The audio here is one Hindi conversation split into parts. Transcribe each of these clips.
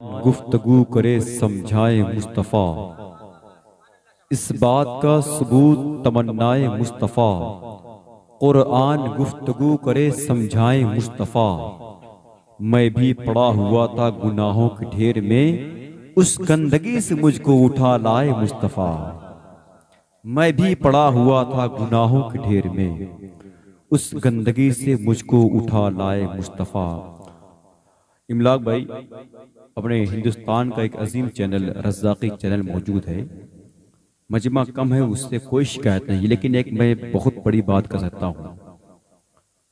गुफ्तगू करे समझाए मुस्तफ़ा, इस बात का सबूत तमन्नाए मुस्तफ़ा। कुरआन गुफ्तगू करे समझाए मुस्तफ़ा, मैं भी पड़ा हुआ था गुनाहों के ढेर में, उस गंदगी से मुझको उठा लाए मुस्तफ़ा। मैं भी पड़ा हुआ था गुनाहों के ढेर में, उस गंदगी से मुझको उठा लाए मुस्तफ़ा। इमलाक भाई, अपने हिंदुस्तान का एक अजीम चैनल रज़्ज़ाक़ी चैनल मौजूद है। मजमा कम है, उससे कोई शिकायत नहीं, लेकिन एक मैं बहुत बड़ी बात कर सकता हूँ।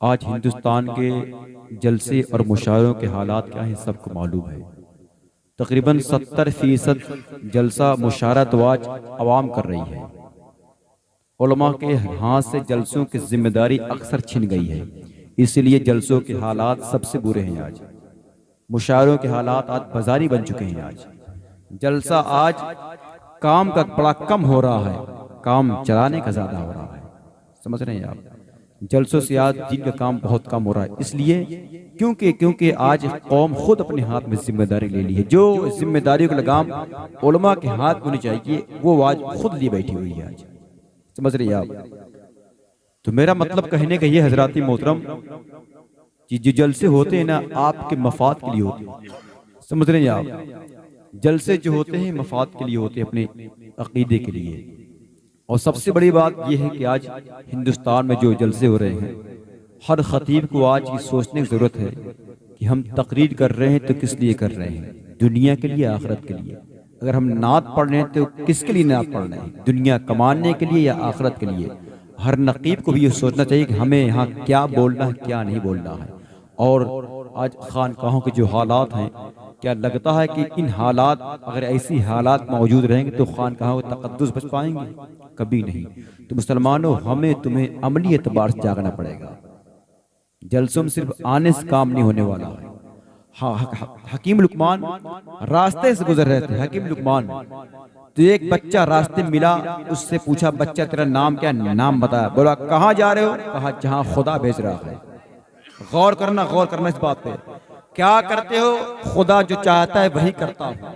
आज हिंदुस्तान के जलसे और मुशायरों के हालात क्या हैं सबको मालूम है। तकरीबन 70% जलसा मुशायरा तो आज अवाम कर रही है। उलमा के हाथ से जलसों की जिम्मेदारी अक्सर छिन गई है, इसलिए जलसों के हालात सबसे बुरे हैं। आज मुशायरों के हालात आज बाजारी बन चुके हैं। आज जलसा आज काम का बड़ा कम हो रहा है, काम चलाने का ज्यादा हो रहा है। समझ रहे हैं आप? जलसों से आज दिन का काम बहुत कम हो रहा है, इसलिए क्योंकि आज कौम खुद अपने हाथ में जिम्मेदारी ले ली है। जो जिम्मेदारी का लगाम उलमा के हाथ में होनी चाहिए, वो आज खुद लिए बैठी हुई है। आज समझ रही है आप? तो मेरा मतलब कहने का ये हजराती मोहतरम, जो जलसे होते हैं ना, आपके मफाद के लिए होते हैं। समझ रहे हैं आप? जलसे जो होते हैं मफाद के लिए होते हैं, अपने अकीदे के लिए। और सबसे बड़ी बात यह है कि आज हिंदुस्तान में जो जलसे हो रहे हैं, हर खतीब को आज ये सोचने की जरूरत है कि हम तकरीर कर रहे हैं तो किस लिए कर रहे हैं, दुनिया के लिए, आखिरत के लिए। अगर हम नात पढ़ रहे हैं तो किसके लिए नात पढ़ रहे हैं, दुनिया कमाने के लिए या आखिरत के लिए। हर नकीब को भी ये सोचना चाहिए कि हमें यहाँ क्या बोलना है, क्या नहीं बोलना है। और आज खानकाहों के जो हालात हैं, क्या लगता है कि इन हालात, अगर ऐसी हालात मौजूद रहेंगे तो खानकाहों का तक़द्दुस बच पाएंगे? कभी नहीं। तो मुसलमानों, हमें तुम्हें अमली एतबार से जागना पड़ेगा। जलसों में सिर्फ आने से काम नहीं होने वाला है। हकीम लुकमान रास्ते से गुजर रहे थे। हकीम लुकमान, तो एक बच्चा रास्ते में मिला, उससे पूछा, बच्चा तेरा नाम क्या? नाम बताया। बोला, कहाँ जा रहे हो? कहा, जहाँ खुदा भेज रहा है। गौर करना इस बात पे। क्या करते हो? खुदा जो चाहता है वही करता हूँ।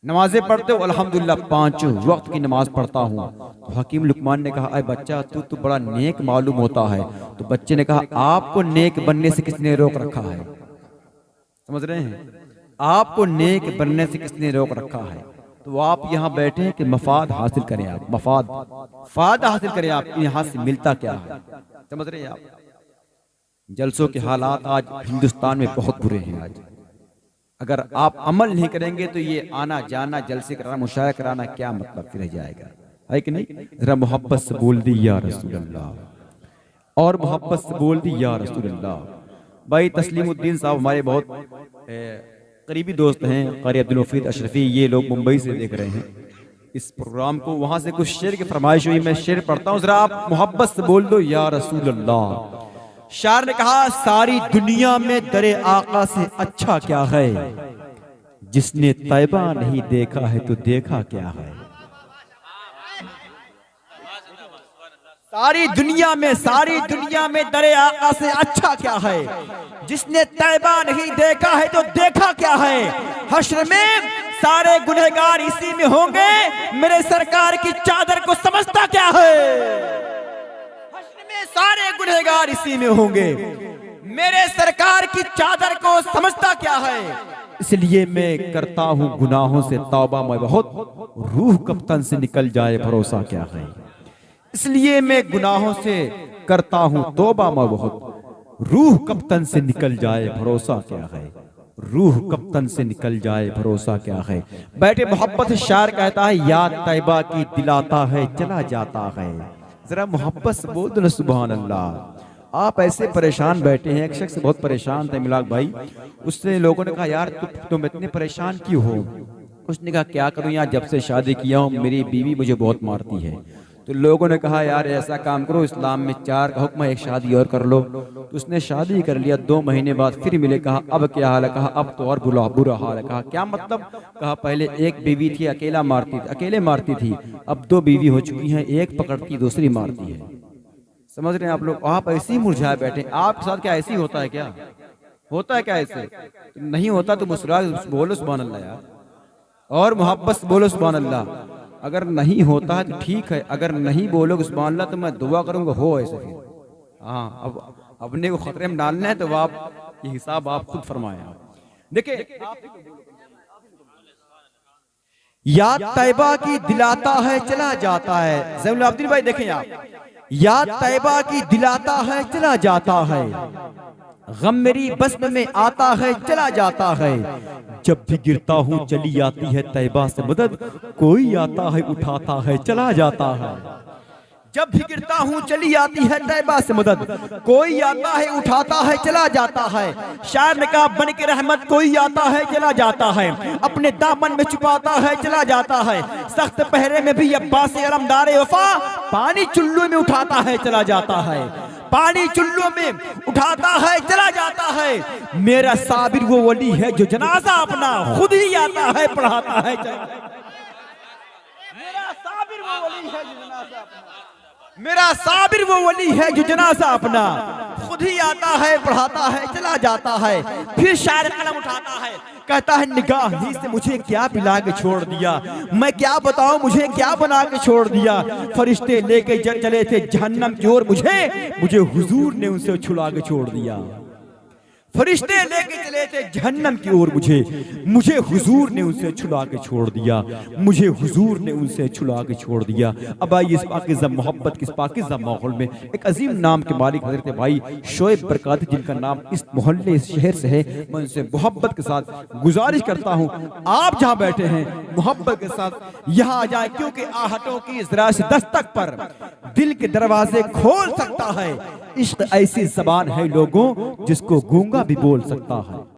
नमाजें पढ़ते हो? अल्हम्दुलिल्लाह 5 वक्त की नमाज पढ़ता हूँ। तो हकीम लुकमान ने कहा, अरे बच्चा, तू बड़ा नेक मालूम होता है। तो बच्चे ने कहा, आपको नेक बनने से किसने रोक रखा है? समझ रहे हैं? आपको नेक बनने से किसने रोक रखा है? तो आप यहाँ बैठे हैं कि मफाद हासिल करें। आप फायदा हासिल करें। आप यहाँ से मिलता क्या है? समझ रहे हैं आप? जलसों के हालात आज हिंदुस्तान में बहुत बुरे हैं। आज अगर आप अमल नहीं करेंगे तो ये आना जाना, जलसे कराना, मुशायरा कराना, क्या मतलब फिर रह जाएगा, है कि नहीं? जरा मोहब्बत से बोल दी या रसूल अल्लाह, और मोहब्बत से बोल दी या रसूल अल्लाह। भाई तस्लीमुद्दीन साहब हमारे बहुत करीबी दोस्त हैं, कारी अब्दुल वफीद अशरफी, ये लोग मुंबई से देख रहे हैं इस प्रोग्राम को। वहां से कुछ शेर की फरमाइश हुई, मैं शेर पढ़ता हूँ, जरा आप मोहब्बत से बोल दो या रसूल अल्लाह। शायर ने कहा, सारी दुनिया में दरे आका से अच्छा क्या है, जिसने तैबा नहीं देखा है तो देखा क्या है। सारी दुनिया में दरे आका से अच्छा क्या है, जिसने तैबा नहीं देखा है तो देखा क्या है। हश्र में सारे गुनहगार इसी में होंगे, मेरे सरकार की चादर को समझता क्या है। सारे गुनहगार इसी में होंगे, मेरे सरकार की चादर को समझता क्या है। इसलिए मैं करता हूँ गुनाहों से तौबा मैं बहुत, रूह कब तन से निकल जाए भरोसा क्या है। इसलिए मैं गुनाहों से करता हूँ तौबा मैं बहुत, रूह कब तन से निकल जाए भरोसा क्या है। रूह कब तन से निकल जाए भरोसा क्या है। बैठे मोहब्बत शायर कहता है, याद तैबा की दिलाता है चला जाता है। जरा मोहब्बत से बोल दो ना सुभान अल्लाह। आप ऐसे परेशान बैठे हैं। एक शख्स बहुत परेशान था मिलाक भाई, उससे लोगों ने कहा, यार तुम इतने परेशान क्यों हो? उसने कहा, क्या करूं यार, जब से शादी किया हूं मेरी बीवी मुझे बहुत मारती है। तो लोगों ने कहा, यार ऐसा काम करो, इस्लाम में 4 का हुक्म है, एक शादी और कर लो। तो उसने शादी कर लिया। 2 महीने बाद फिर मिले, कहा अब क्या हाल है? कहा अब तो और बुरा हाल है। कहा क्या मतलब? कहा पहले एक बीवी थी, अकेले मारती थी, अब 2 बीवी हो चुकी हैं, एक पकड़ती दूसरी मारती है। समझ रहे हैं आप लोग? आप ऐसे ही मुरझाए बैठे। आपके साथ क्या ऐसे ही होता है क्या? होता है क्या ऐसे? तो नहीं होता तो मुस्कुरा बोलो सुभान अल्लाह यार, और मोहब्बत से बोलो सुभान अल्लाह। अगर नहीं होता है तो ठीक है, अगर नहीं बोलोगे सुभान अल्लाह तो मैं दुआ करूंगा हो ऐसे फिर। हाँ, अब अपने को खतरे में डालना है तो आप ये हिसाब आप खुद फरमाएं। देखिए, याद तैबा की दिलाता है चला जाता है। ज़ैनुल आबिदीन भाई देखें आप, याद तैबा की दिलाता है चला जाता है, गम मेरी बस्म में आता है चला जाता है। जब भी गिरता हूँ चली आती है तैबा से मदद, कोई आता है उठाता है चला जाता है। जब भी गिरता हूँ चली आती है तैबा से मदद, कोई आता है उठाता है चला जाता है। शायर ने कहा बन के रहमत कोई आता है चला जाता है, अपने दामन में छुपाता है चला जाता है। सख्त पहरे में भी अब्बास अलमदार वफा, पानी चुल्लू में उठाता है चला जाता है, पानी चुल्लू में उठाता है चला जाता है। मेरा साबिर वो वली है जो जनाजा अपना खुद ही आता है पढ़ाता है चला। मेरा साबिर वो वली है जो जनाजा अपना, मेरा साबिर वो वली है जो जनाजा अपना खुद ही आता है पढ़ाता है चला जाता है। फिर शायर कलम उठाता है, कहता है निगाह ही से मुझे क्या पिला के छोड़ दिया, मैं क्या बताऊं मुझे क्या बना के छोड़ दिया। फरिश्ते लेके चले थे जहन्नम की ओर, मुझे हुजूर ने उनसे छुड़ा के छोड़ दिया। फरिश्ते लेके चले थे जहन्नम की ओर, मुझे हुजूर ने उनसे छुड़ा के छोड़ दिया, मुझे हुजूर ने उनसे छुड़ा के छोड़ दिया। अब आइए इस पाकीज़ा मोहब्बत के इस पाकीज़ा माहौल में एक अजीम नाम के मालिक हजरत भाई शोएब बरकाती, जिनका नाम इस मोहल्ले इस शहर से है, मैं उनसे मोहब्बत के साथ गुजारिश करता हूँ आप जहाँ बैठे हैं मोहब्बत के साथ यहाँ आ जाए, क्योंकि आहटों की जरा सी दस्तक पर दिल के दरवाजे खोल सकता है। इश्क ऐसी जबान है लोगों जिसको गूंगा भी बोल सकता है।